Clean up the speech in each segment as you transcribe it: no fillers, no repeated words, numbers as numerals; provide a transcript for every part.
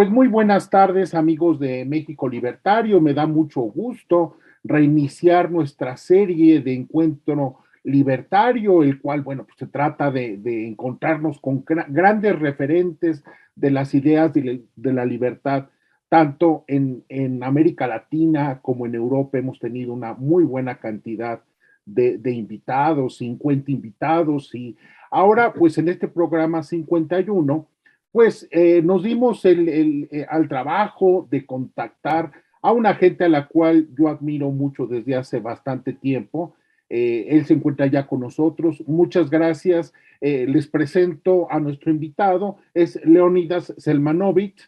Pues muy buenas tardes, amigos de México Libertario. Me da mucho gusto reiniciar nuestra serie de Encuentro Libertario, el cual, bueno, pues se trata de encontrarnos con grandes referentes de las ideas de la libertad, tanto en América Latina como en Europa. Hemos tenido una muy buena cantidad de invitados, 50 invitados, y ahora, pues en este programa 51 pues nos dimos al trabajo de contactar a una gente a la cual yo admiro mucho desde hace bastante tiempo. Él se encuentra ya con nosotros. Muchas gracias. Les presento a nuestro invitado, es Leonidas Selmanovich.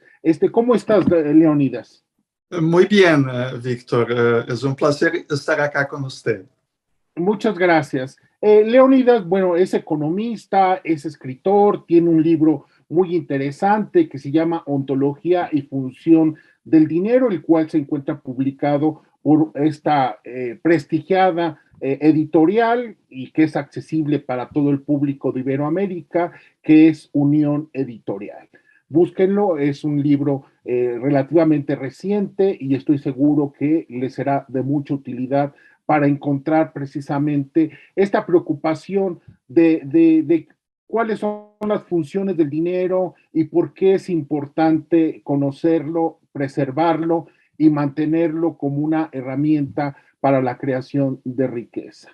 ¿Cómo estás, Leonidas? Muy bien, Víctor. Es un placer estar acá con usted. Muchas gracias. Leonidas, bueno, es economista, es escritor, tiene un libro muy interesante que se llama Ontología y Función del Dinero, el cual se encuentra publicado por esta prestigiada editorial y que es accesible para todo el público de Iberoamérica, que es Unión Editorial. Búsquenlo, es un libro relativamente reciente y estoy seguro que les será de mucha utilidad para encontrar precisamente esta preocupación de cuáles son las funciones del dinero y por qué es importante conocerlo, preservarlo y mantenerlo como una herramienta para la creación de riqueza.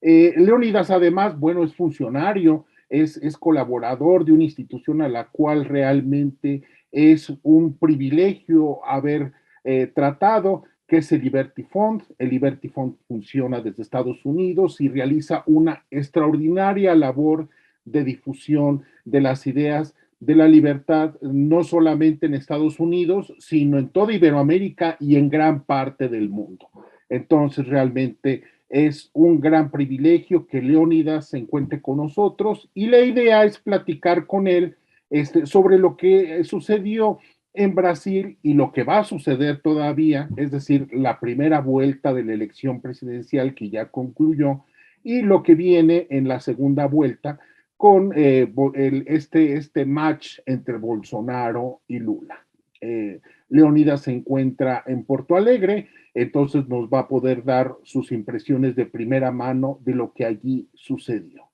Leonidas, además, bueno, es funcionario, es colaborador de una institución a la cual realmente es un privilegio haber tratado, que es el Liberty Fund. El Liberty Fund funciona desde Estados Unidos y realiza una extraordinaria labor de difusión de las ideas de la libertad, no solamente en Estados Unidos, sino en toda Iberoamérica y en gran parte del mundo. Entonces, realmente es un gran privilegio que Leonidas se encuentre con nosotros y la idea es platicar con él sobre lo que sucedió en Brasil y lo que va a suceder todavía, es decir, la primera vuelta de la elección presidencial que ya concluyó y lo que viene en la segunda vuelta con este match entre Bolsonaro y Lula. Leonidas se encuentra en Porto Alegre, entonces nos va a poder dar sus impresiones de primera mano de lo que allí sucedió.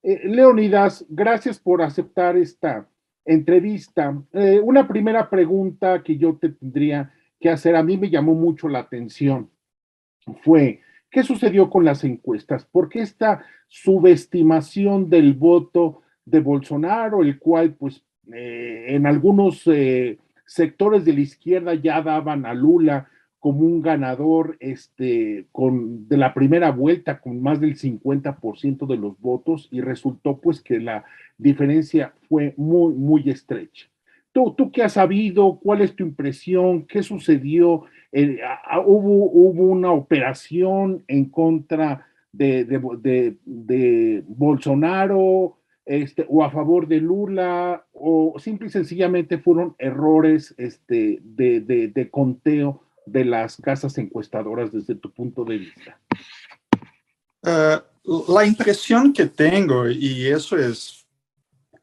Leonidas, gracias por aceptar esta entrevista. Una primera pregunta que yo te tendría que hacer, a mí me llamó mucho la atención, fue, ¿qué sucedió con las encuestas? ¿Por qué esta subestimación del voto de Bolsonaro, el cual pues en algunos sectores de la izquierda ya daban a Lula como un ganador de la primera vuelta con más del 50% de los votos y resultó pues que la diferencia fue muy, muy estrecha? ¿Tú qué has sabido? ¿Cuál es tu impresión? ¿Qué sucedió? Hubo una operación en contra de Bolsonaro, o a favor de Lula, o simple y sencillamente fueron errores de conteo de las casas encuestadoras desde tu punto de vista. La impresión que tengo, y eso es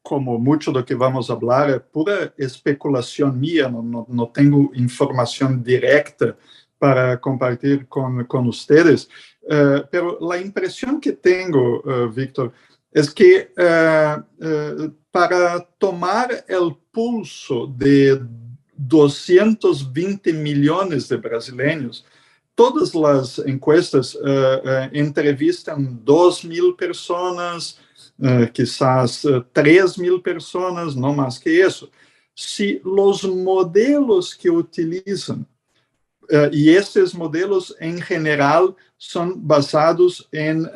como mucho de lo que vamos a hablar, pura especulación mía, no tengo información directa para compartir con ustedes, pero la impresión que tengo, Víctor, es que para tomar el pulso de 220 millones de brasileños, todas las encuestas entrevistan 2.000 personas, quizás 3.000 personas, no más que eso. Si los modelos que utilizan, y estos modelos en general son basados en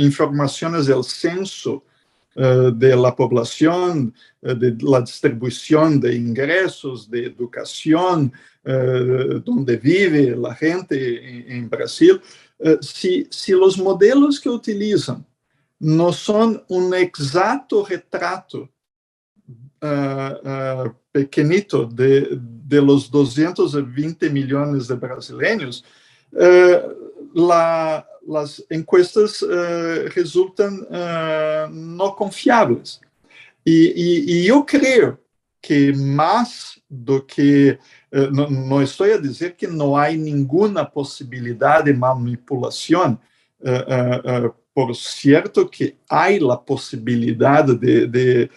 informaciones del censo de la población, de la distribución de ingresos, de educación, donde vive la gente en Brasil. Si los modelos que utilizan no son un exacto retrato pequeñito de los 220 millones de brasileños, las encuestas resultan no confiables. Y yo creo que más do que... no estoy a decir que no hay ninguna posibilidad de manipulación. Por cierto que hay la posibilidad de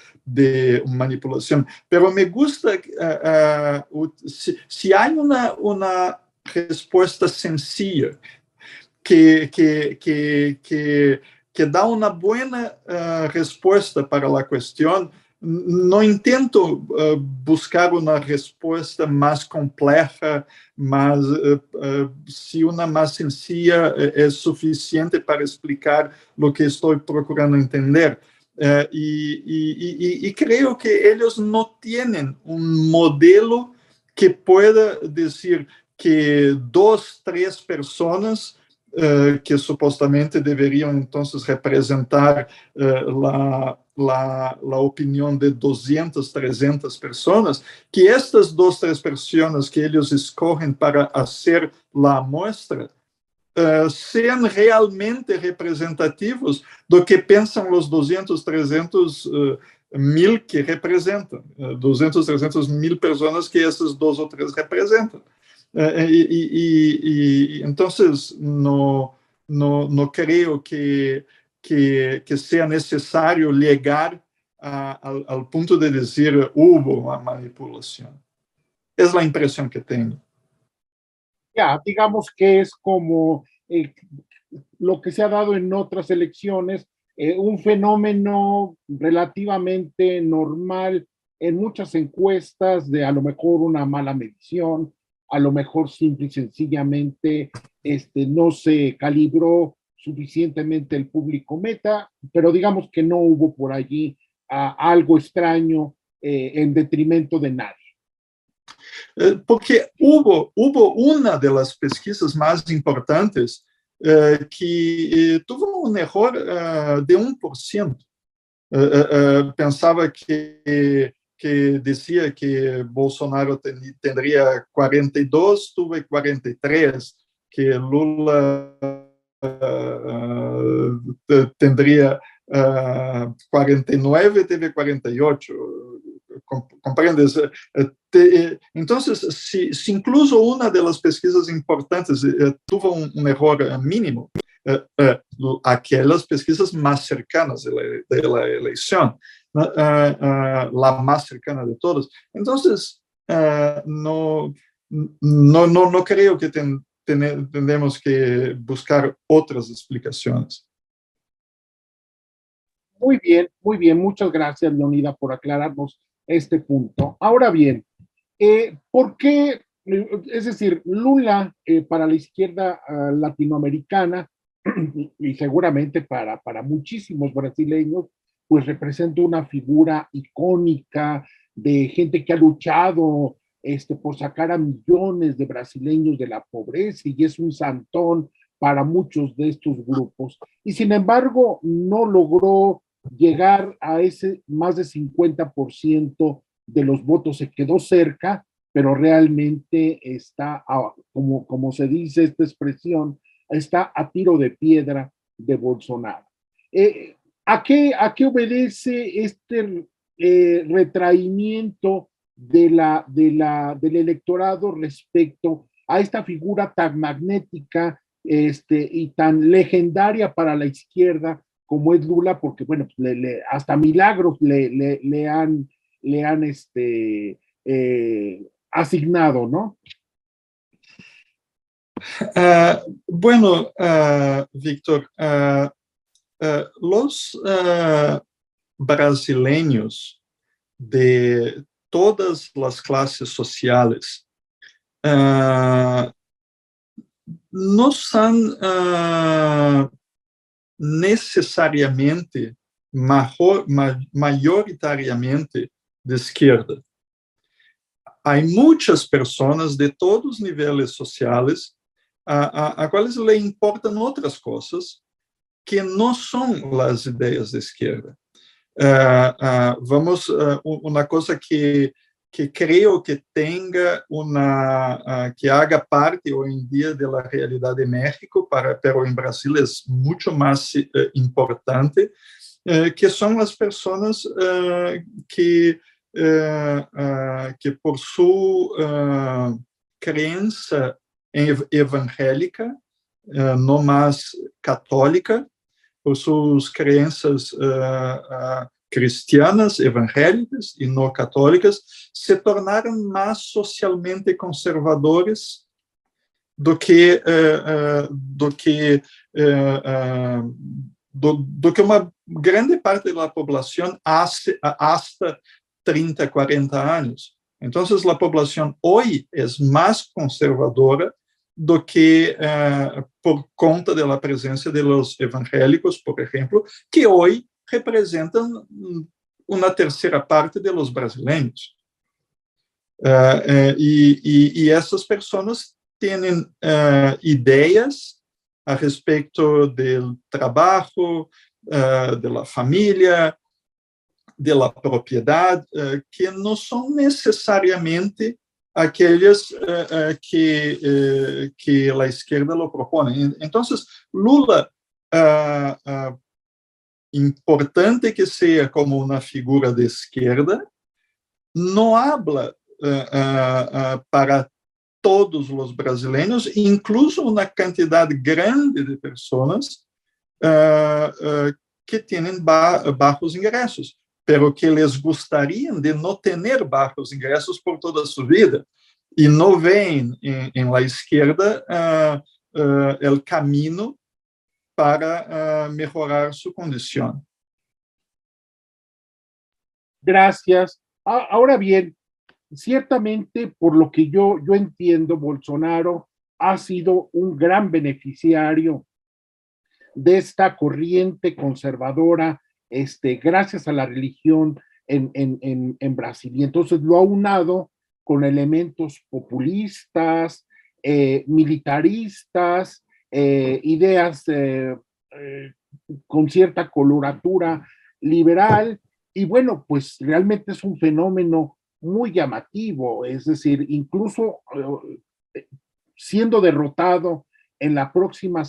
manipulación, pero me gusta si hay una respuesta sencilla que da una buena respuesta para la cuestión. No intento buscar una respuesta más compleja, si una más sencilla es suficiente para explicar lo que estoy procurando entender. Y creo que ellos no tienen un modelo que pueda decir que 2, 3 personas que supuestamente deberían entonces representar la opinión de 200, 300 personas, que estas 2, 3 personas que ellos escogen para hacer la muestra sean realmente representativos do que pensam os 200, 300 mil que representam, 200, 300 mil pessoas que essas 2 ou 3 representam. Entonces no creo que sea necesario llegar al punto de decir hubo una manipulación. Es la impresión que tengo. Ya, digamos que es como lo que se ha dado en otras elecciones, un fenómeno relativamente normal en muchas encuestas de a lo mejor una mala medición, a lo mejor simple y sencillamente no se calibró suficientemente el público meta, pero digamos que no hubo por allí algo extraño en detrimento de nadie. Porque hubo una de las pesquisas más importantes que tuvo un error de 1%. Pensaba que decía que Bolsonaro tendría 42, tuve 43, que Lula tendría 49, teve 48. ¿Comprendes? Entonces, si incluso una de las pesquisas importantes tuvo un error mínimo, aquellas pesquisas más cercanas de la elección, la más cercana de todas. Entonces, no creo que tenemos que buscar otras explicaciones. Muy bien, muchas gracias, Leonida, por aclararnos este punto. Ahora bien, ¿por qué? Es decir, Lula para la izquierda latinoamericana y seguramente para muchísimos brasileños, pues representa una figura icónica de gente que ha luchado por sacar a millones de brasileños de la pobreza y es un santón para muchos de estos grupos. Y sin embargo, no logró llegar a ese más de 50% de los votos, se quedó cerca, pero realmente está, como se dice esta expresión, está a tiro de piedra de Bolsonaro. ¿A qué obedece este retraimiento del electorado respecto a esta figura tan magnética y tan legendaria para la izquierda como es Lula? Porque, bueno, hasta milagros le han asignado, ¿no? Bueno, Víctor, los brasileños de todas las clases sociales no son necesariamente mayoritariamente de izquierda. Hay muchas personas de todos los niveles sociales a cuales le importan otras cosas que no son las ideas de izquierda. Vamos, una cosa que que creo que tenga que haga parte hoy en día de la realidad de México, pero en Brasil es mucho más importante, que son las personas que por su creencia evangélica, no más católica, por sus creencias cristianas, evangélicas y no católicas, se tornaram mais socialmente conservadores do que uma grande parte da população hasta 30, 40 anos. Então, a população hoje é mais conservadora do que por conta da presença dos evangélicos, por exemplo, que hoje representam uma terceira parte dos brasileiros. E essas pessoas têm ideias a respeito do trabalho, da família, da propriedade, que não são necessariamente aqueles que a esquerda lo propõe. Então, Lula, importante que seja como uma figura de esquerda, não habla para todos os brasileiros, incluso uma quantidade grande de pessoas que têm baixos ingressos, pero que les gostariam de não ter baixos ingressos por toda a sua vida, e não veem em la esquerda o caminho para mejorar su condición. Gracias. Ahora bien, ciertamente, por lo que yo entiendo, Bolsonaro ha sido un gran beneficiario de esta corriente conservadora, gracias a la religión en Brasil. Y entonces lo ha unado con elementos populistas, militaristas, ideas con cierta coloratura liberal, y bueno, pues realmente es un fenómeno muy llamativo, es decir, incluso siendo derrotado en la próxima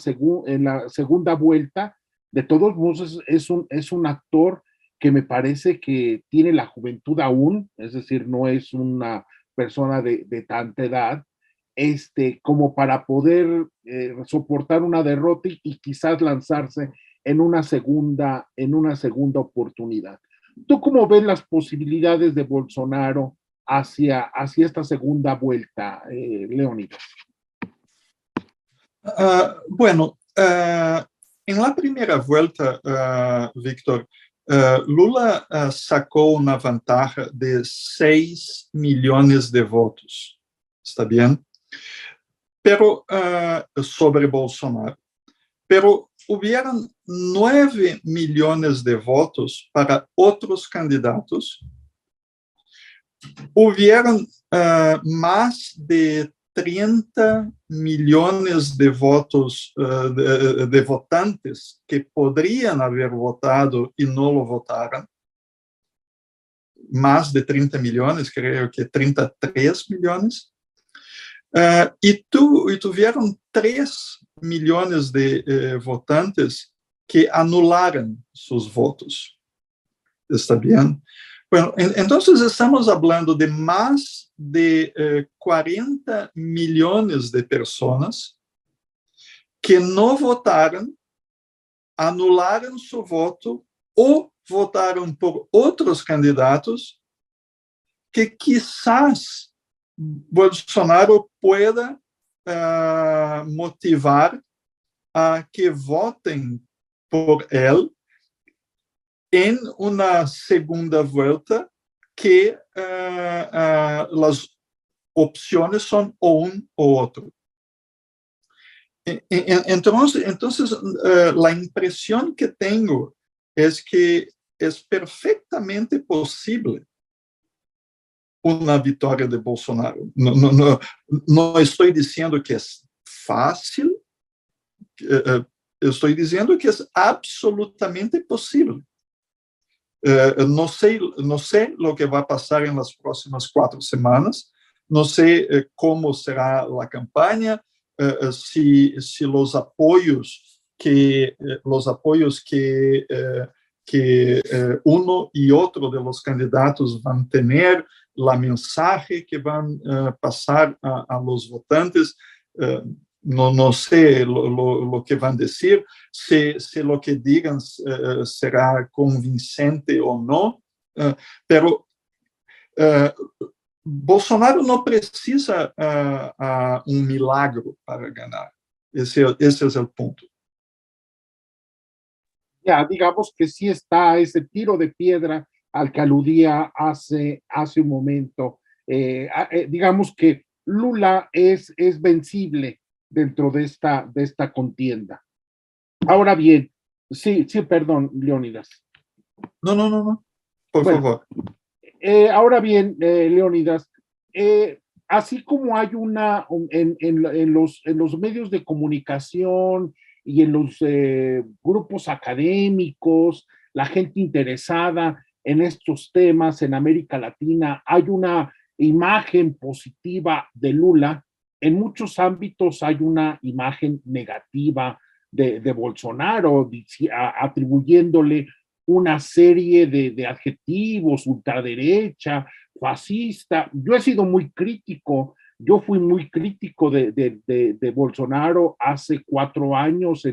en la segunda vuelta, de todos modos es un actor que me parece que tiene la juventud aún, es decir, no es una persona de tanta edad, como para poder soportar una derrota y quizás lanzarse en una segunda oportunidad. ¿Tú cómo ves las posibilidades de Bolsonaro hacia esta segunda vuelta, Leónidas? Bueno, en la primera vuelta, Víctor, Lula sacó una ventaja de 6 millones de votos, ¿está bien? Pero sobre Bolsonaro. Pero hubieron 9 millones de votos para otros candidatos. Hubieron más de 30 millones de votos de votantes que podrían haber votado y no lo votaron. Más de 30 millones, creo que 33 millones. Y tuvieron 3 millones de votantes que anularon sus votos. ¿Está bien? Bueno, entonces estamos hablando de más de 40 millones de personas que no votaron, anularon su voto o votaron por otros candidatos que quizás Bolsonaro pueda motivar a que votem por él en una segunda vuelta, que las opciones son o un o otro. Entonces, la impresión que tengo es que es perfectamente posible una victoria de Bolsonaro. No estoy diciendo que es fácil, estoy diciendo que es absolutamente posible. No sé lo que va a pasar en las próximas 4 semanas, no sé cómo será la campaña, si los apoyos que uno y otro de los candidatos van a tener, la mensaje que van a pasar a los votantes, no sé lo que van a decir, si lo que digan será convincente o no, pero Bolsonaro no precisa un milagro para ganar. Ese es el punto. Ya, digamos que sí está ese tiro de piedra al que aludía hace un momento. Digamos que Lula es vencible dentro de esta contienda. Ahora bien, sí, perdón, Leónidas. No. Por favor. Ahora bien, Leónidas, así como hay en los medios de comunicación y en los grupos académicos, la gente interesada en estos temas en América Latina, hay una imagen positiva de Lula. En muchos ámbitos hay una imagen negativa de Bolsonaro, atribuyéndole una serie de adjetivos, ultraderecha, fascista. Yo he sido muy crítico, yo fui muy crítico de Bolsonaro hace 4 años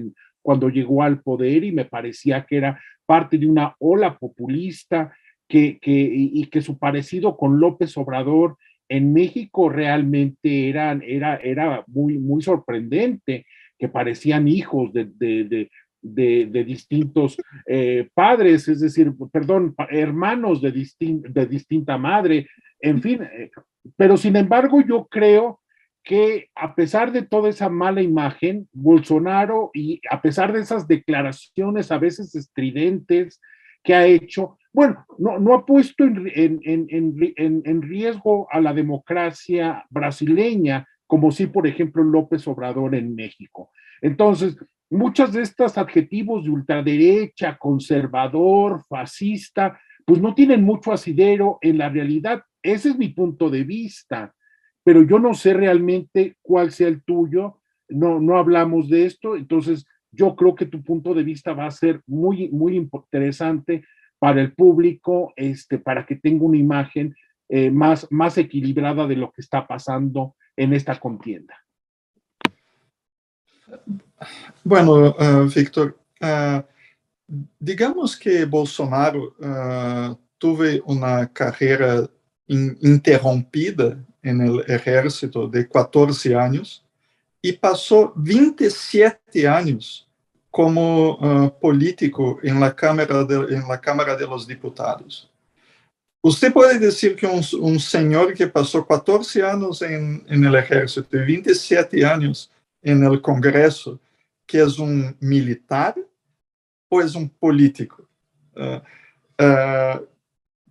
cuando llegó al poder, y me parecía que era parte de una ola populista y que su parecido con López Obrador en México realmente era muy sorprendente, que parecían hijos de distintos padres, es decir, perdón, hermanos de distinta madre, en fin. Pero sin embargo, yo creo que a pesar de toda esa mala imagen, Bolsonaro, y a pesar de esas declaraciones a veces estridentes que ha hecho, bueno, no ha puesto en riesgo a la democracia brasileña, como sí, por ejemplo, López Obrador en México. Entonces, muchos de estos adjetivos de ultraderecha, conservador, fascista, pues no tienen mucho asidero en la realidad. Ese es mi punto de vista, pero yo no sé realmente cuál sea el tuyo. No hablamos de esto, entonces yo creo que tu punto de vista va a ser muy interesante para el público, para que tenga una imagen más equilibrada de lo que está pasando en esta contienda. Bueno, Víctor, digamos que Bolsonaro tuvo una carrera interrumpida en el ejército de 14 años y pasó 27 años como político en la Cámara de los Diputados. Usted puede decir que un señor que pasó 14 años en el ejército y 27 años en el Congreso, que es un militar o es un político?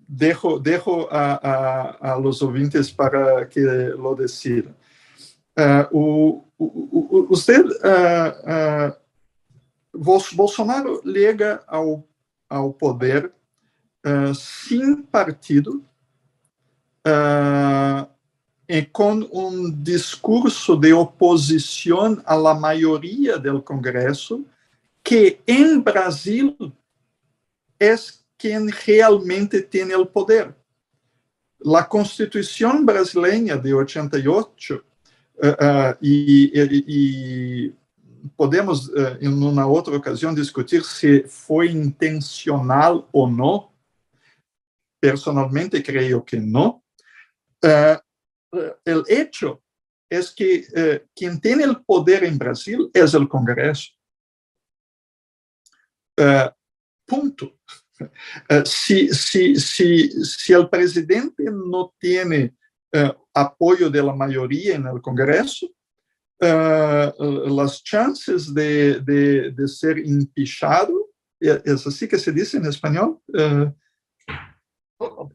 Dejo a los oyentes para que lo decidan. Bolsonaro llega ao poder sem partido, e com discurso de oposição à la maioria do Congresso, que em Brasil é quem realmente tem o poder. A Constituição brasileira de 88, e podemos, em uma outra ocasião, discutir se foi intencional ou não. Personalmente creo que no. El hecho es que quien tiene el poder en Brasil es el Congreso. Punto. Si el presidente no tiene apoyo de la mayoría en el Congreso, las chances de ser impeachado, ¿es así que se dice en español?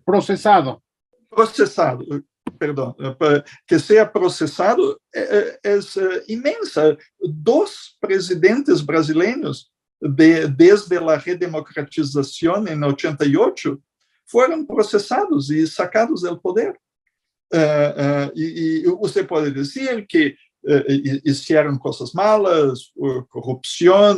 Procesado, perdón, que sea procesado es inmensa. 2 presidentes brasileños desde a redemocratização em 88, foram processados e sacados do poder. E você pode dizer que hicieron coisas malas, corrupção,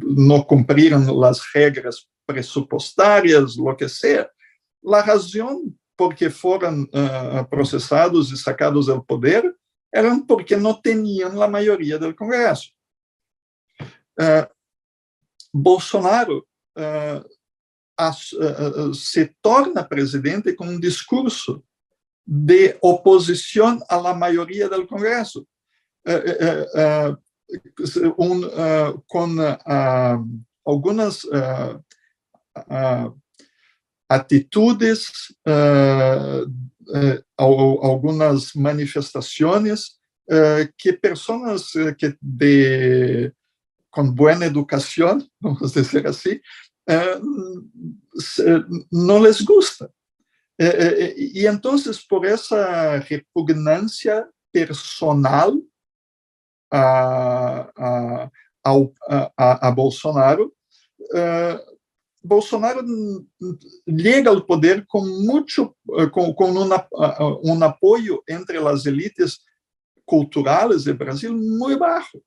não cumpriram as regras presupuestárias, lo que sea. A razão por que foram processados e sacados do poder era porque não tinham a maioria do Congresso. Bolsonaro se torna presidente com um discurso de oposição à maioria do Congresso, com algumas atitudes, algumas manifestações que pessoas com boa educação, vamos dizer assim, não les gusta. E então, por essa repugnância personal a Bolsonaro, Bolsonaro chega ao poder com um apoio entre as elites culturais do Brasil muito baixo.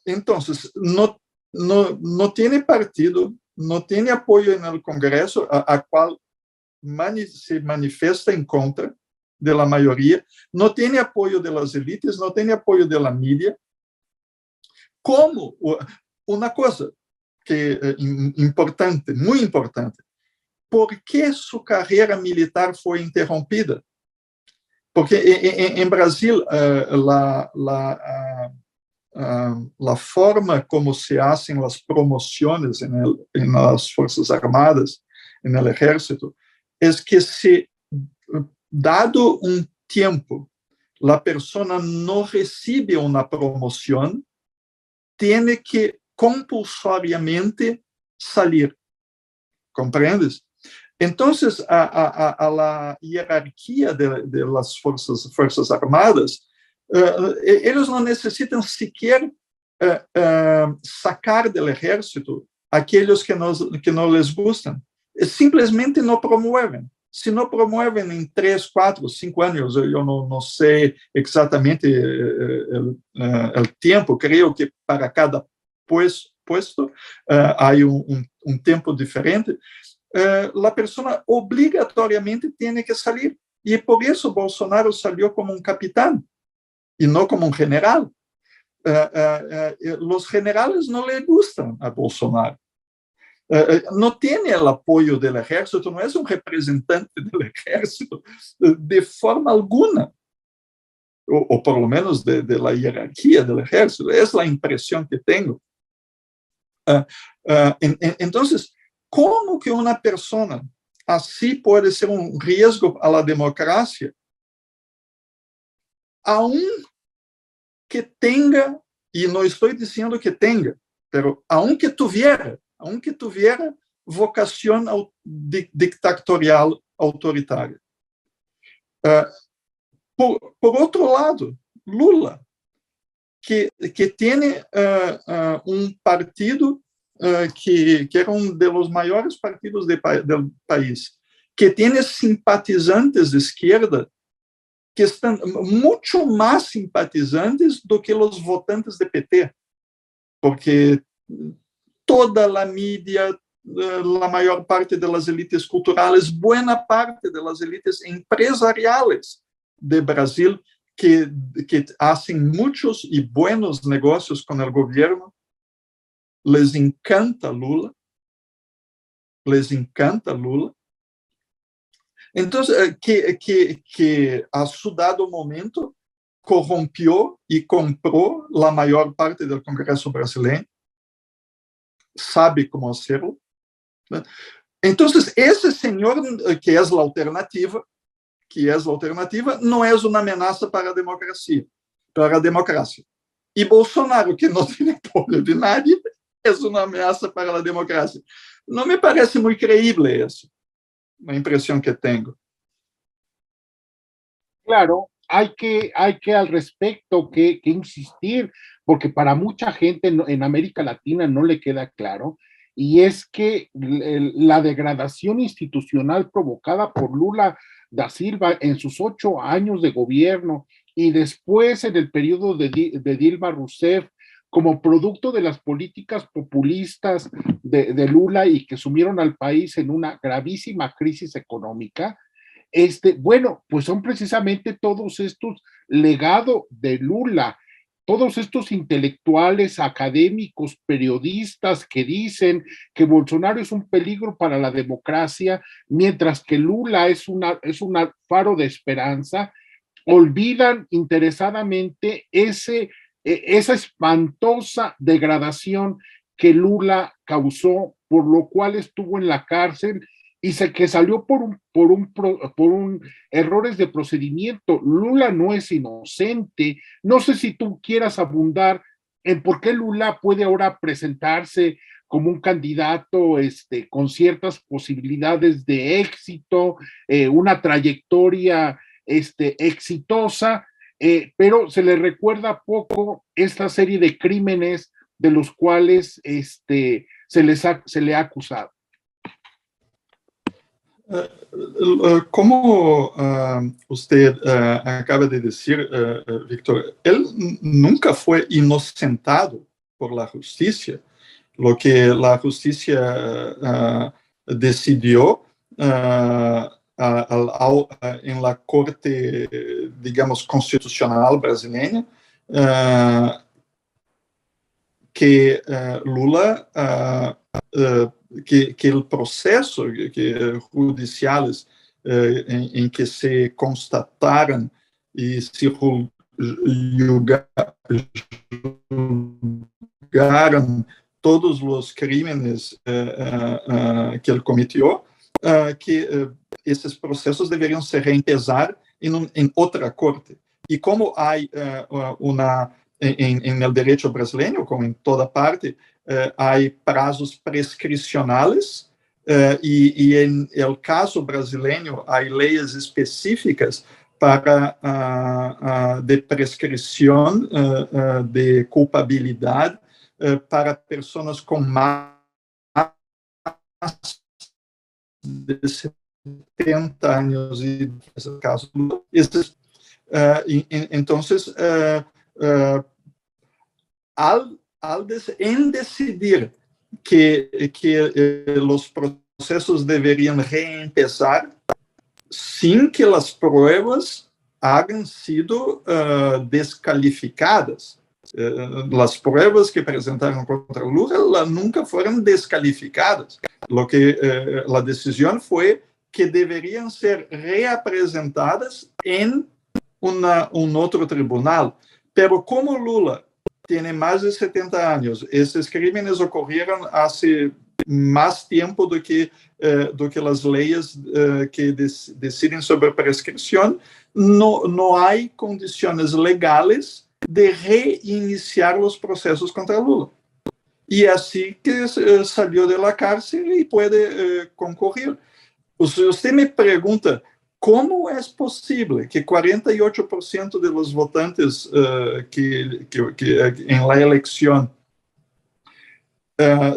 Então, não tem partido, não tem apoio no Congresso, a qual se manifesta em contra da maioria, não tem apoio das elites, não tem apoio da mídia. Como uma coisa que é importante, muito importante, por que sua carreira militar foi interrompida? Porque em Brasil, a forma como se fazem as promoções nas Forças Armadas, no Exército, é que se, dado um tempo, a pessoa não recebe uma promoção, tem que compulsoriamente sair. Compreendes? Então, a hierarquia das Forças Armadas, eles não necessitam sequer sacar do exército aqueles que não les gustam. Simplesmente não promovem. Se não promovem em 3, 4, 5 anos, eu não sei exatamente o tempo, creio que para cada puesto há um tempo diferente, a pessoa obrigatoriamente tem que sair. E por isso Bolsonaro saiu como um capitão e não como um general. Os generais não lhe gustam a Bolsonaro. Não tem o apoio do exército, não é um representante do exército de forma alguma, ou pelo menos da hierarquia do exército. Essa é a impressão que tenho. Então, como que uma pessoa assim pode ser um risco à democracia, aunque tenha, e não estou dizendo que tenha, mas aunque tuviera vocação dictatorial autoritária. Por outro lado, Lula, que tem um partido que era um dos maiores partidos do país, que tem simpatizantes de esquerda que estão muito mais simpatizantes do que os votantes do PT, porque toda a mídia, a maior parte das elites culturais, boa parte das elites empresariais de Brasil, que fazem muitos e buenos negócios com o governo, les encanta Lula. Então, que a su dado momento corrompeu e comprou a maior parte do Congresso brasileiro, sabe como hacerlo. Então, esse senhor, que é a alternativa, não é uma ameaça para a democracia, E Bolsonaro, que não tem apoio de nadie, é uma ameaça para a democracia. Não me parece muito creíble isso, a impressão que tenho. Claro, hay que al respecto que insistir, porque para mucha gente en América Latina no le queda claro, y es que la degradación institucional provocada por Lula da Silva en sus 8 años de gobierno y después en el periodo de Dilma Rousseff, como producto de las políticas populistas de Lula y que sumieron al país en una gravísima crisis económica, bueno, pues son precisamente todos estos legados de Lula, todos estos intelectuales, académicos, periodistas que dicen que Bolsonaro es un peligro para la democracia, mientras que Lula es un faro de esperanza, olvidan interesadamente esa espantosa degradación que Lula causó, por lo cual estuvo en la cárcel y que salió por un errores de procedimiento. Lula no es inocente. No sé si tú quieras abundar en por qué Lula puede ahora presentarse como un candidato con ciertas posibilidades de éxito, una trayectoria exitosa, pero se le recuerda poco esta serie de crímenes de los cuales se le ha acusado. Como usted acaba de decir, Víctor, él nunca fue inocentado por la justicia. Lo que la justicia decidió en la Corte, digamos, constitucional brasileña, que Lula, que el proceso judiciales en que se constataran y se juzgaron todos los crímenes que él cometió, que esses processos deveriam se reempezar em outra corte. E como há em el derecho brasileño, como em toda parte, há prazos prescricionales, e em el caso brasileño há leis específicas para de prescrição de culpabilidade para pessoas com mais de 70 anos e nesse caso entonces em decidir que os processos deveriam reempezar sem que as provas hayan sido descalificadas. As provas que apresentaram contra Lula nunca foram descalificadas. Lo que a decisão foi que deveriam ser reapresentadas em outro tribunal. Pero como Lula tem mais de 70 anos, esses crimes ocorreram há mais tempo do que as leis que decidem sobre a prescrição, não há condições legais de reiniciar os processos contra Lula. E é assim que saiu da cárcel e pode concorrer. Você me pergunta como é possível que 48% dos votantes que em la eleição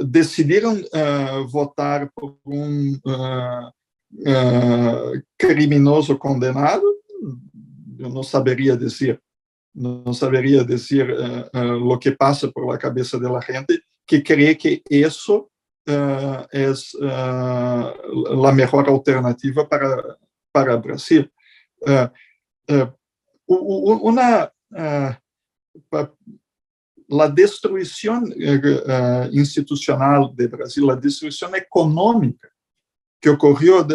decidiram votar por criminoso condenado? Eu não saberia dizer. Não saberia dizer o que passa por la cabeça da gente que crê que isso é a melhor alternativa para o Brasil. A destruição institucional do Brasil, a destruição econômica que ocorreu,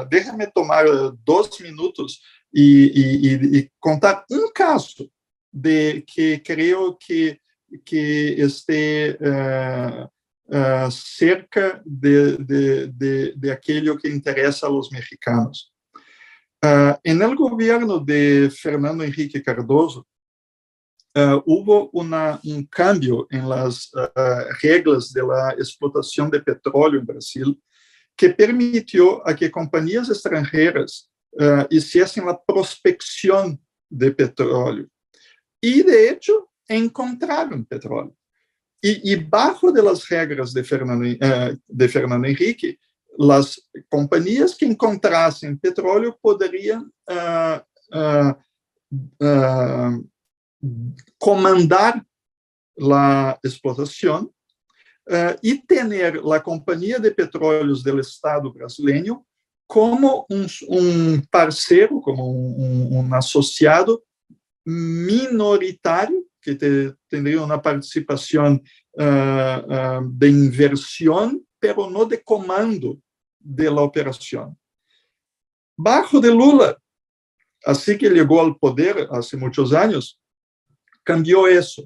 deixa-me tomar 2 minutos e contar um caso de que creio que este cerca de aquilo que interessa aos mexicanos. En el gobierno de Fernando Henrique Cardoso, hubo un cambio en las reglas de la explotación de petróleo en Brasil que permitió a que compañías extranjeras hiciesen la prospección de petróleo. Y de hecho, encontraron petróleo. Y bajo de las reglas de Fernando Henrique, las compañías que encontrasen petróleo podrían comandar la explotación y tener la compañía de petróleos del Estado brasileño como un parceiro, como un asociado minoritario que tendría una participación de inversión, pero no de comando de la operación. Bajo de Lula, así que llegó al poder hace muchos años, cambió eso,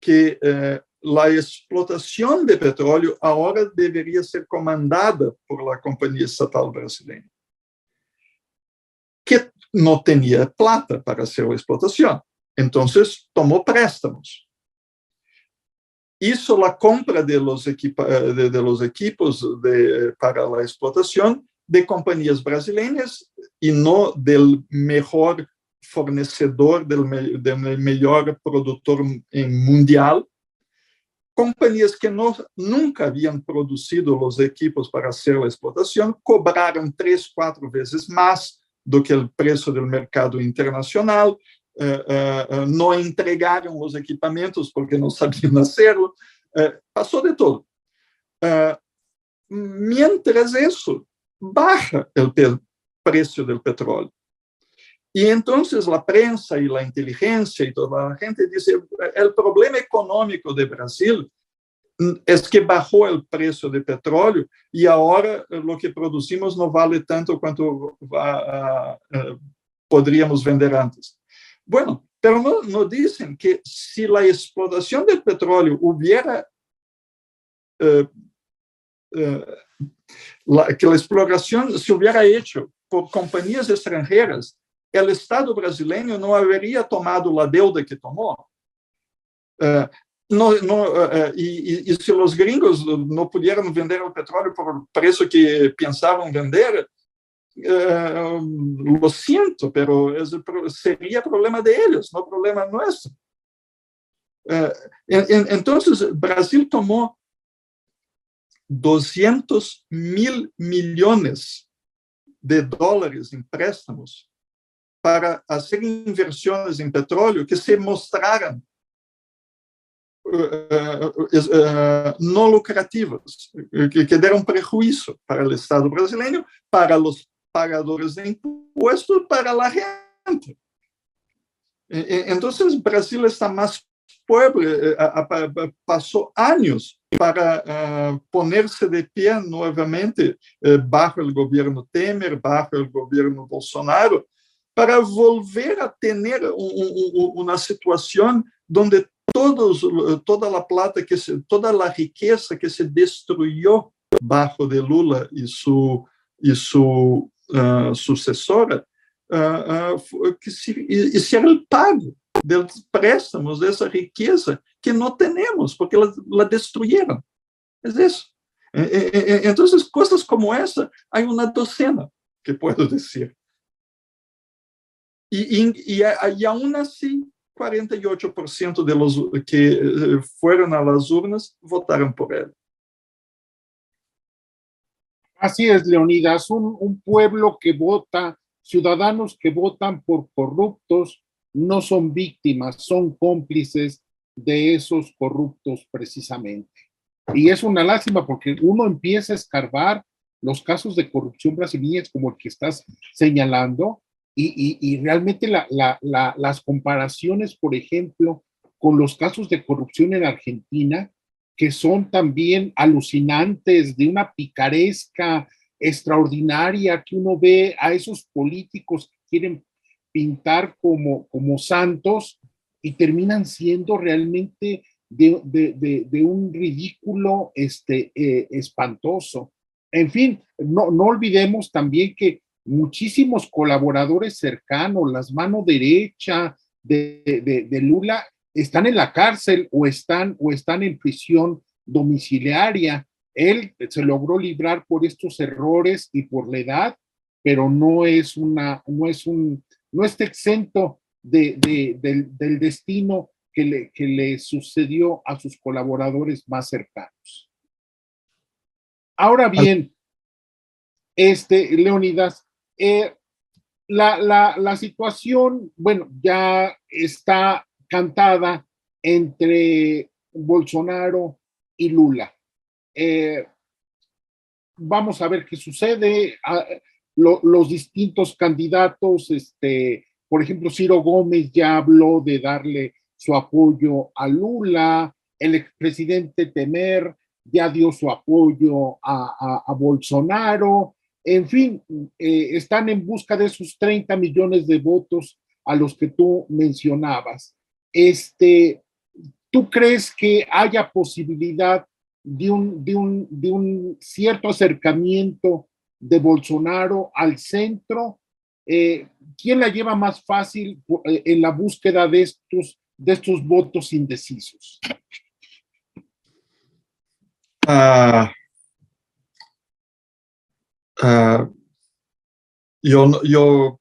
que la explotación de petróleo ahora debería ser comandada por la compañía estatal brasileña, que no tenía plata para hacer la explotación. Entonces tomó préstamos. Hizo la compra de los equipos para la explotación de compañías brasileñas y no del mejor fornecedor, del mejor productor mundial. Compañías que nunca habían producido los equipos para hacer la explotación cobraron 3, 4 veces más do que el precio del mercado internacional. No entregaron los equipamientos porque no sabían hacerlo. Pasó de todo. Mientras eso, baja el precio del petróleo. Y entonces la prensa y la inteligencia y toda la gente dice, el problema económico de Brasil es que bajó el precio del petróleo y ahora lo que producimos no vale tanto cuanto podríamos vender antes. Bueno, pero no dicen que si la explotación del petróleo hubiera, que la exploración se hubiera hecho por compañías extranjeras, el Estado brasileño no habría tomado la deuda que tomó. Y si los gringos no pudieran vender el petróleo por el precio que pensaban vender, lo siento, pero sería problema de ellos, no problema nuestro. Entonces, Brasil tomó 200.000 millones de dólares en préstamos para hacer inversiones en petróleo que se mostraran no lucrativas, que deram prejuízo para el Estado brasileño, para los pagadores de impuestos, para la gente. Entonces, Brasil está más pobre, pasó años para ponerse de pie nuevamente bajo el gobierno Temer, bajo el gobierno Bolsonaro, para volver a tener una situación donde toda la plata, toda la riqueza que se destruyó bajo de Lula y su sucesora, que hiciera el pago de los préstamos de esa riqueza que no tenemos, porque la destruyeron. Es eso. Entonces, cosas como esa, hay una docena que puedo decir. Y aún así, 48% de los que fueron a las urnas votaron por él. Así es, Leonidas, un pueblo que vota, ciudadanos que votan por corruptos, no son víctimas, son cómplices de esos corruptos precisamente. Y es una lástima porque uno empieza a escarbar los casos de corrupción brasileños como el que estás señalando, y realmente las comparaciones, por ejemplo, con los casos de corrupción en Argentina, que son también alucinantes, de una picaresca extraordinaria, que uno ve a esos políticos que quieren pintar como santos y terminan siendo realmente de un ridículo espantoso. En fin, no olvidemos también que muchísimos colaboradores cercanos, las manos derecha de Lula, están en la cárcel o están en prisión domiciliaria. Él se logró librar por estos errores y por la edad, pero no está exento del destino que le sucedió a sus colaboradores más cercanos. Ahora bien, Leonidas, la situación, bueno, ya está cantada entre Bolsonaro y Lula. Vamos a ver qué sucede. Los distintos candidatos, por ejemplo, Ciro Gómez ya habló de darle su apoyo a Lula, el expresidente Temer ya dio su apoyo a Bolsonaro, en fin, están en busca de esos 30 millones de votos a los que tú mencionabas. ¿Tú crees que haya posibilidad de un cierto acercamiento de Bolsonaro al centro? ¿Quién la lleva más fácil en la búsqueda de estos votos indecisos? Yo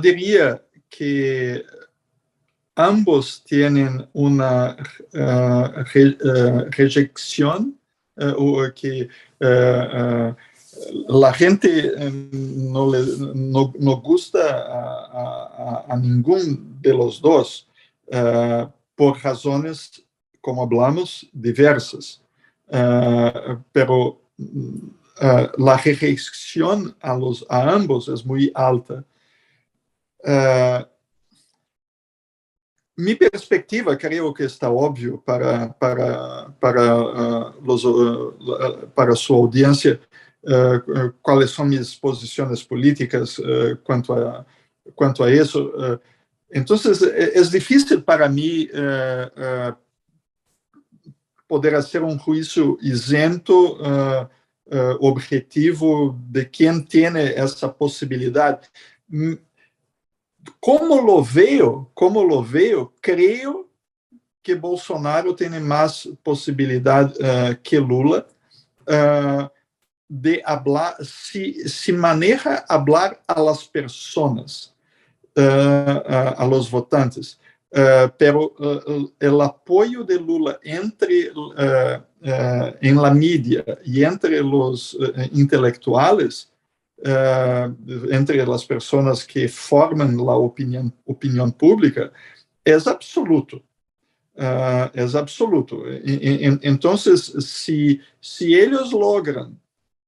diría que ambos tienen una rejección o que la gente no gusta a ningún de los dos por razones, como hablamos, diversas. Pero la rejección a ambos es muy alta. Mi perspectiva creo que está obvio para su audiencia cuáles son mis posiciones políticas quanto a eso. Entonces, es difícil para mí poder hacer un juicio isento, objetivo de quién tiene esa posibilidad. Como lo veo, creo que Bolsonaro tiene más posibilidad que Lula de hablar, si maneja hablar a las personas, a los votantes. Pero el apoyo de Lula en la media y entre los intelectuales, entre las personas que forman la opinión pública, es absoluto. Es absoluto. Entonces, si ellos logran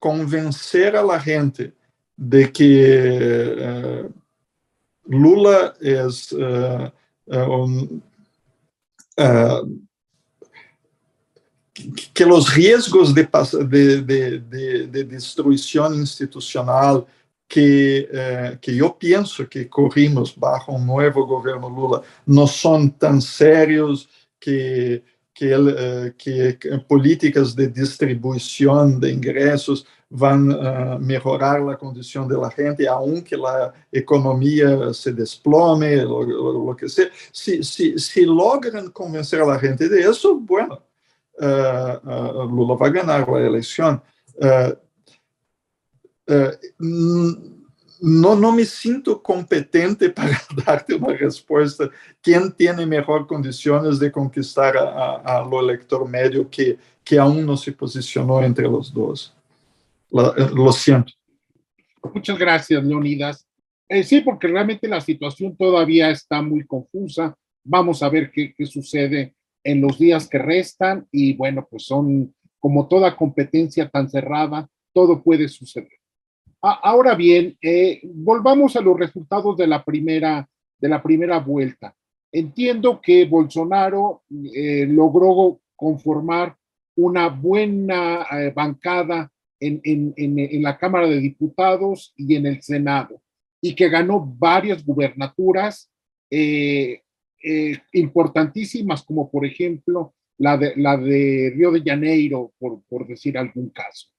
convencer a la gente de que Lula es que los riesgos de destrucción institucional que yo pienso que corrimos bajo un nuevo gobierno Lula no son tan serios, que políticas de distribución de ingresos van a mejorar la condición de la gente, aunque la economía se desplome, lo que sea. Si logran convencer a la gente de eso, bueno, Lula vai ganhar a eleição. Não me sinto competente para dar-te uma resposta. Quem tem melhor condições de conquistar ao eleitor médio que aún não se posicionou entre os dois? Lo siento. Muchas gracias, Leonidas. Sí, porque realmente la situación todavía está muy confusa. Vamos a ver qué sucede en los días que restan y bueno, pues son como toda competencia tan cerrada, todo puede suceder. Ahora bien, volvamos a los resultados de la primera vuelta. Entiendo que Bolsonaro logró conformar una buena bancada en la Cámara de Diputados y en el Senado, y que ganó varias gubernaturas importantísimas, como por ejemplo la de Río de Janeiro, por decir algún caso.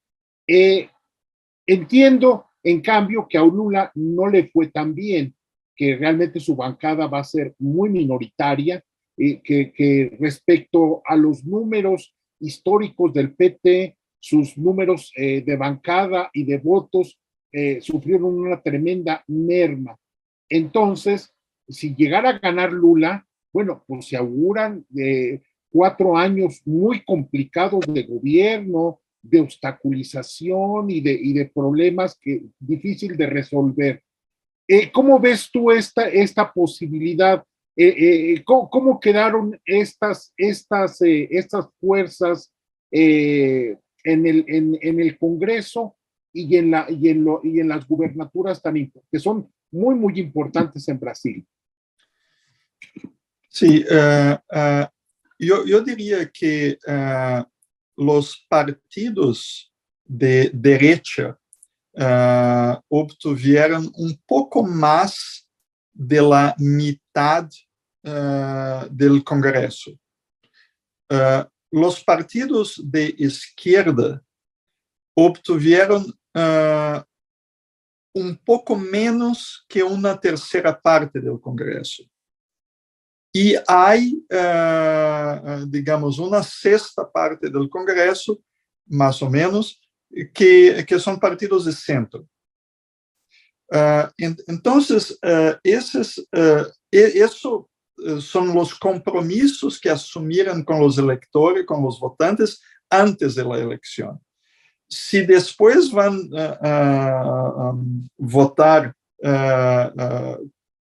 Entiendo, en cambio, que a Lula no le fue tan bien, que realmente su bancada va a ser muy minoritaria, que respecto a los números históricos del PT, sus números de bancada y de votos sufrieron una tremenda merma. Entonces, si llegara a ganar Lula, bueno, pues se auguran 4 años muy complicados de gobierno, de obstaculización y de problemas que difícil de resolver. ¿Cómo ves tú esta posibilidad? ¿Cómo quedaron estas fuerzas en el Congreso y en las gubernaturas que son muy, muy importantes en Brasil? Sí, yo diría que los partidos de derecha obtuvieron un poco más de la mitad del Congreso. Los partidos de izquierda obtuvieron un poco menos que una tercera parte del Congreso. Y hay, digamos, una sexta parte del Congreso, más o menos, que son partidos de centro. Entonces, eso son los compromisos que asumieron con los electores, con los votantes, antes de la elección. Si después van a votar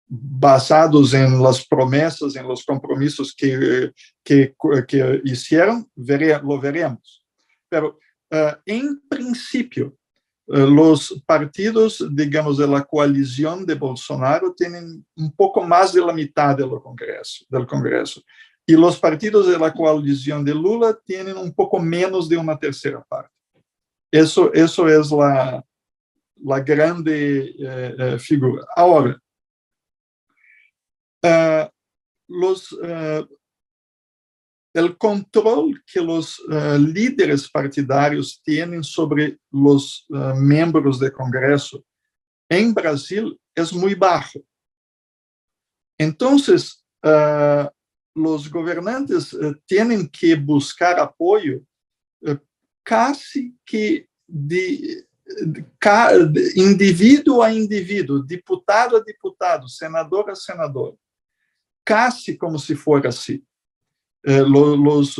basados en las promesas, en los compromisos que hicieron, lo veremos. Pero, en principio, los partidos, digamos, de la coalición de Bolsonaro tienen un poco más de la mitad del Congreso. Y los partidos de la coalición de Lula tienen un poco menos de una tercera parte. Eso es la grande figura. Ahora, el control que los líderes partidarios tienen sobre los miembros del Congreso en Brasil es muy bajo. Entonces, los gobernantes tienen que buscar apoyo casi que de indivíduo a indivíduo, diputado a diputado, senador a senador, casi como si fuera así. Los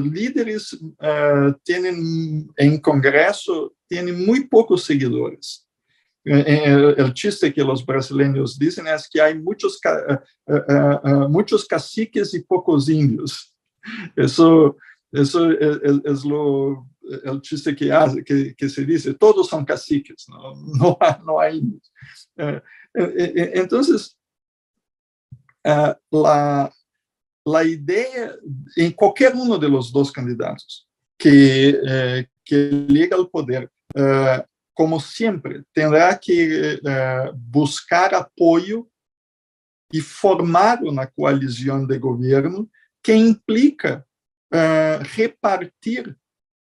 líderes tienen en Congreso tienen muy pocos seguidores. El chiste que los brasileños dicen es que hay muchos caciques y pocos indios. Eso es el chiste que se dice, todos son caciques, no hay indios. Entonces, la idea en cualquier uno de los dos candidatos que llegue al poder, como siempre, tendrá que buscar apoyo y formar una coalición de gobierno que implica repartir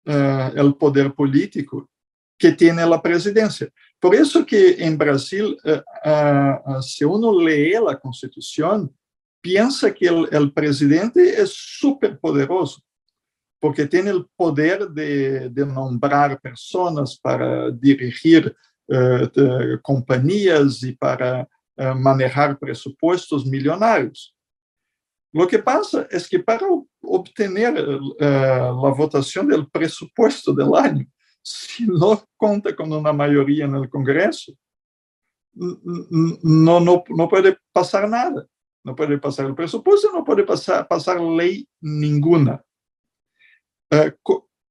el poder político que tiene la presidencia. Por eso que en Brasil, si uno lee la Constitución, piensa que el presidente es súper poderoso, porque tiene el poder de nombrar personas para dirigir compañías y para manejar presupuestos millonarios. Lo que pasa es que para obtener la votación del presupuesto del año, si no cuenta con una mayoría en el Congreso, no puede pasar nada. No puede pasar el presupuesto, no puede pasar ley ninguna.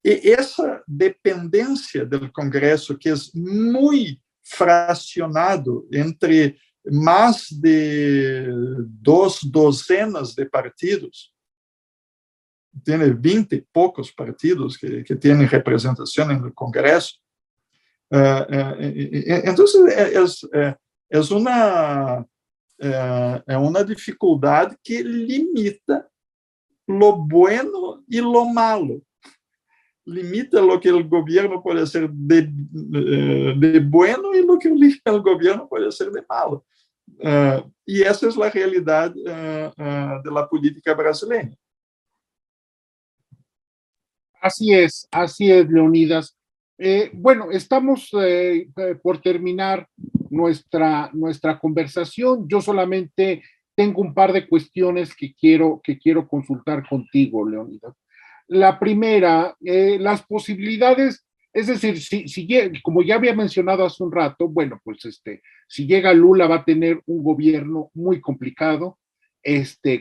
Esa dependencia del Congreso, que es muy fraccionado entre más de 2 docenas de partidos, tiene 20 y pocos partidos que tienen representación en el Congreso. Entonces, es una dificuldad que limita lo bueno y lo malo. Limita lo que el gobierno puede hacer de bueno y lo que el gobierno puede hacer de malo. Y esa es la realidad de la política brasileña. Así es, Leonidas. Bueno, estamos por terminar nuestra conversación. Yo solamente tengo un par de cuestiones que quiero consultar contigo, Leonidas. La primera, las posibilidades, es decir, como ya había mencionado hace un rato, bueno, pues si llega Lula va a tener un gobierno muy complicado,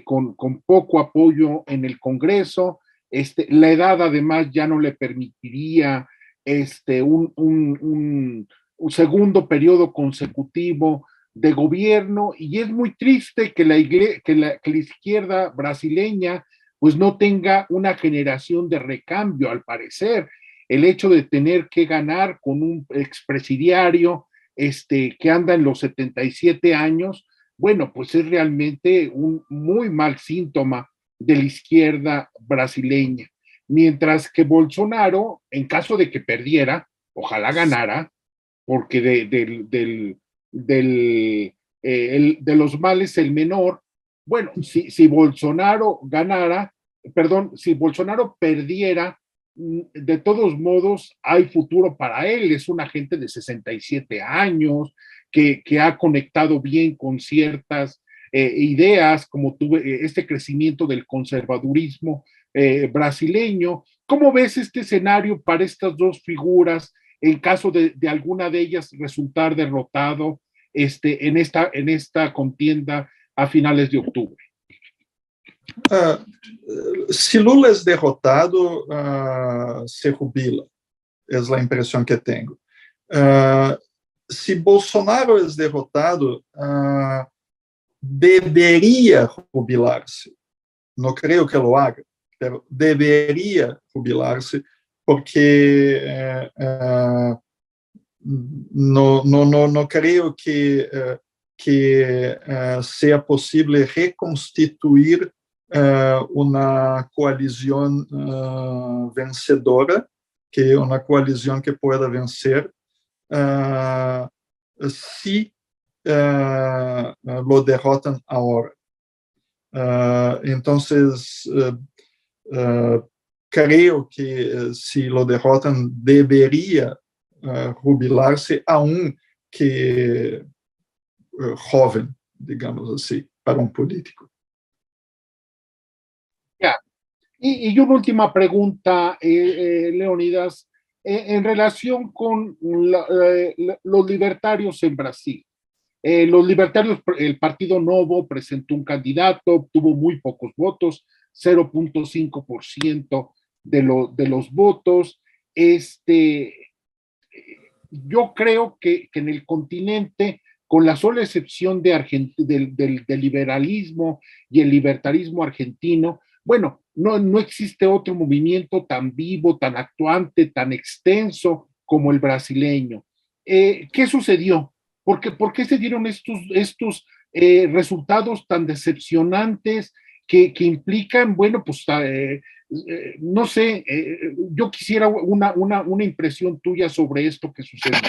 con poco apoyo en el Congreso, la edad además ya no le permitiría un segundo periodo consecutivo de gobierno, y es muy triste que que la izquierda brasileña pues no tenga una generación de recambio, al parecer. El hecho de tener que ganar con un expresidiario que anda en los 77 años, bueno, pues es realmente un muy mal síntoma de la izquierda brasileña. Mientras que Bolsonaro, en caso de que perdiera, ojalá ganara, porque de los males el menor. Bueno, si Bolsonaro ganara, perdón, si Bolsonaro perdiera, de todos modos hay futuro para él. Es un agente de 67 años que ha conectado bien con ciertas ideas, como tuve este crecimiento del conservadurismo brasileño. ¿Cómo ves este escenario para estas dos figuras en caso de alguna de ellas resultar derrotado en esta contienda a finales de octubre? Se Lula es derrotado, se jubila, es la impresión que tengo. Se Bolsonaro es derrotado, debería jubilarse. No creo que lo haga, pero debería jubilarse, porque no creo que sea posible reconstituir uma coalizão vencedora, que é uma coalizão que pueda vencer, se lo derrotan ahora. Entonces, creo que si lo derrotan, debería jubilarse, aún que joven, digamos así, para un político. Ya. Y una última pregunta, Leonidas, en relación con los libertarios en Brasil. Los libertarios, el Partido Novo presentó un candidato, obtuvo muy pocos votos, 0.5% de los votos. Yo creo que en el continente, con la sola excepción del liberalismo y el libertarismo argentino, bueno, no existe otro movimiento tan vivo, tan actuante, tan extenso como el brasileño. ¿Qué sucedió? ¿Por qué se dieron estos resultados tan decepcionantes que implican, bueno, pues no sé, yo quisiera una impresión tuya sobre esto que sucedió?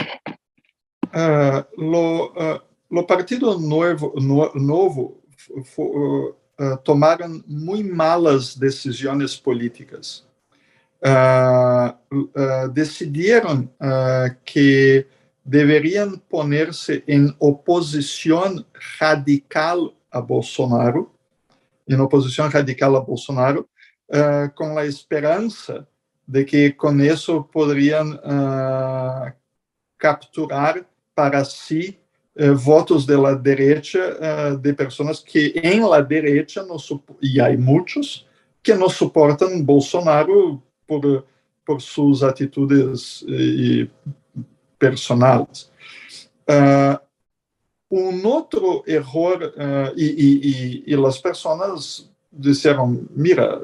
Lo Partido Novo tomaram muito malas decisões políticas. Decidiram que deveriam poner-se em oposição radical a Bolsonaro, com a esperança de que com isso poderiam capturar para si votos de la derecha, de pessoas que em la derecha, e há muitos, que não suportam Bolsonaro por suas atitudes personais. Outro erro, e as pessoas disseram, mira,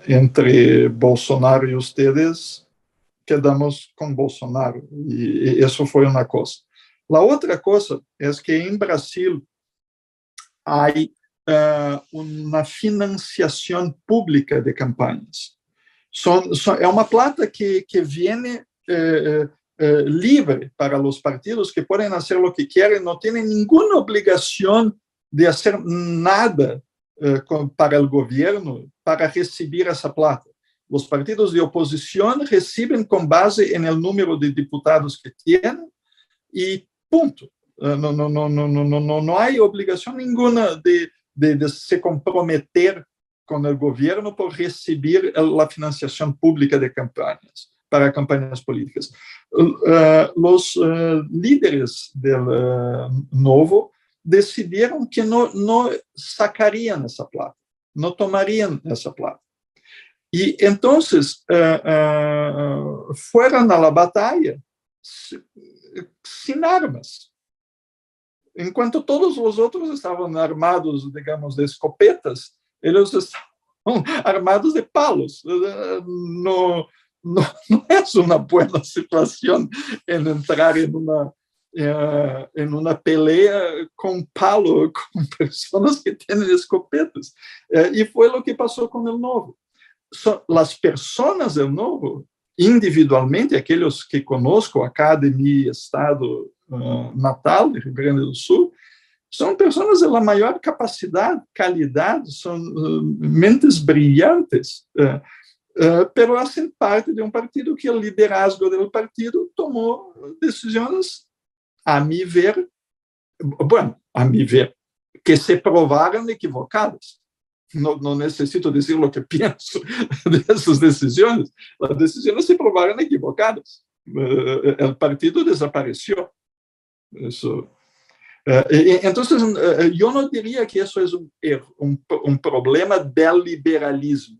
entre Bolsonaro e ustedes, quedamos com Bolsonaro, e isso foi uma coisa. A outra coisa é que em Brasil há uma financiação pública de campanhas. É uma plata que vem livre para os partidos, que podem fazer o que querem, não têm nenhuma obrigação de fazer nada para o governo para receber essa plata. Los partidos de oposición reciben con base en el número de diputados que tienen y punto. No hay obligación ninguna de se comprometer con el gobierno por recibir la financiación pública de campañas, para campañas políticas. Los líderes del Novo decidieron que no sacarían esa plata, no tomarían esa plata. Y entonces fueron a la batalla sin armas. Enquanto todos os outros estavam armados, digamos, de escopetas, eles estavam armados de palos. Não é uma boa situação em entrar em uma pelea com palo, com pessoas que têm escopetas. E foi o que passou com o Novo. As pessoas do Novo, individualmente, aqueles que conosco, Academia, Estado natal de Rio Grande do Sul, são pessoas de maior capacidade, qualidade, são mentes brilhantes, pero hacen parte de um partido que o liderazgo do partido tomou decisões, a mi ver, que se provaram equivocadas. Não necessito dizer o que penso dessas decisões. As decisões se provaram equivocadas. O partido desapareceu. Eso. Entonces, yo no diría que eso es un problema del liberalismo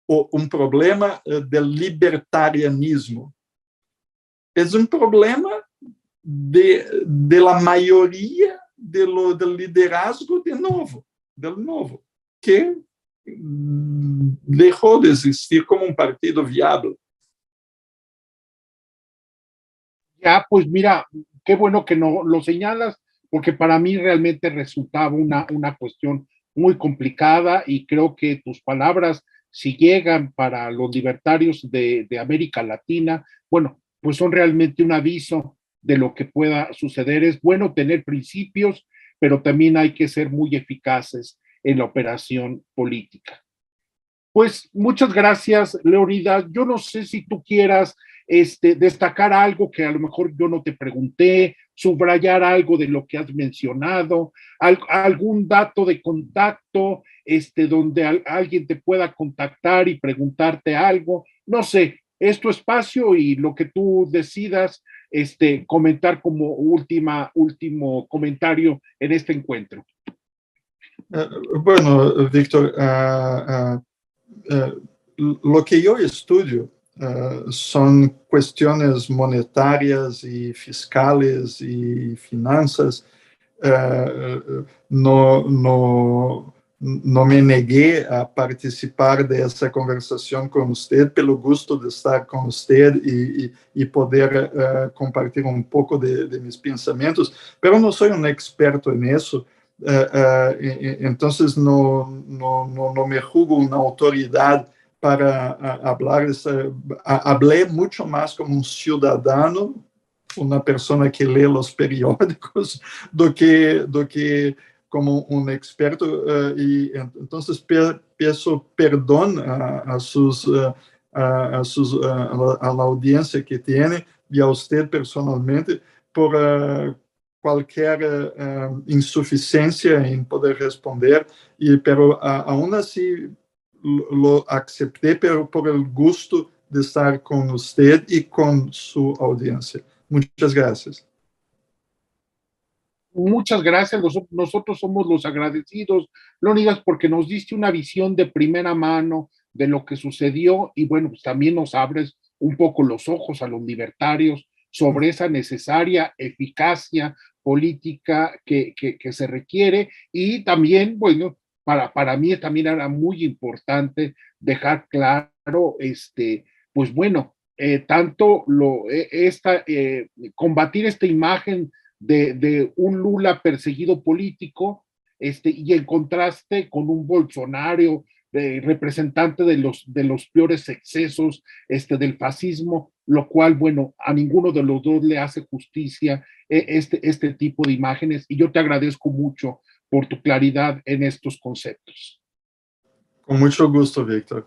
o un problema del libertarianismo. Es un problema de la mayoría del liderazgo del Novo, que dejó de existir como un partido viable. Ya, pues mira, qué bueno que no lo señalas, porque para mí realmente resultaba una cuestión muy complicada y creo que tus palabras, si llegan para los libertarios de América Latina, bueno, pues son realmente un aviso de lo que pueda suceder. Es bueno tener principios, pero también hay que ser muy eficaces en la operación política. Pues muchas gracias, Leonidas. Yo no sé si tú quieras destacar algo que a lo mejor yo no te pregunté, subrayar algo de lo que has mencionado, algún dato de contacto, donde alguien te pueda contactar y preguntarte algo. No sé, es tu espacio y lo que tú decidas comentar como último comentario en este encuentro. Bueno, Víctor, lo que yo estudio son cuestiones monetarias y fiscales y finanzas. No me negué a participar de esa conversación con usted, pelo gusto de estar con usted y poder compartir un poco de mis pensamientos, pero no soy un experto en eso. Entonces no me juzgo una autoridad para hablar. Hablé mucho más como un ciudadano, una persona que lee los periódicos, do que como un experto. Y entonces pido perdón a la audiencia que tiene y a usted personalmente por cualquier insuficiencia en poder responder, pero aún así lo acepté, pero por el gusto de estar con usted y con su audiencia. Muchas gracias. Muchas gracias. Nosotros somos los agradecidos, Leonidas, porque nos diste una visión de primera mano de lo que sucedió y bueno, pues también nos abres un poco los ojos a los libertarios sobre esa necesaria eficacia política que se requiere y también, bueno, para mí también era muy importante dejar claro, pues bueno, tanto combatir esta imagen de un Lula perseguido político, y en contraste con un Bolsonaro representante de los peores excesos del fascismo, lo cual, bueno, a ninguno de los dos le hace justicia este tipo de imágenes, y yo te agradezco mucho por tu claridad en estos conceptos. Con mucho gusto, Víctor.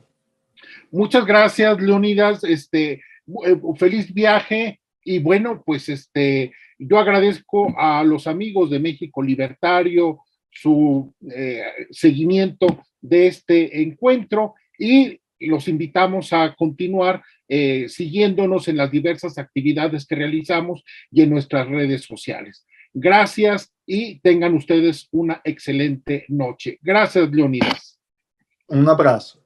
Muchas gracias, Leonidas. Feliz viaje. Y bueno, pues yo agradezco a los amigos de México Libertario su seguimiento de este encuentro y los invitamos a continuar siguiéndonos en las diversas actividades que realizamos y en nuestras redes sociales. Gracias y tengan ustedes una excelente noche. Gracias, Leonidas. Um abraço.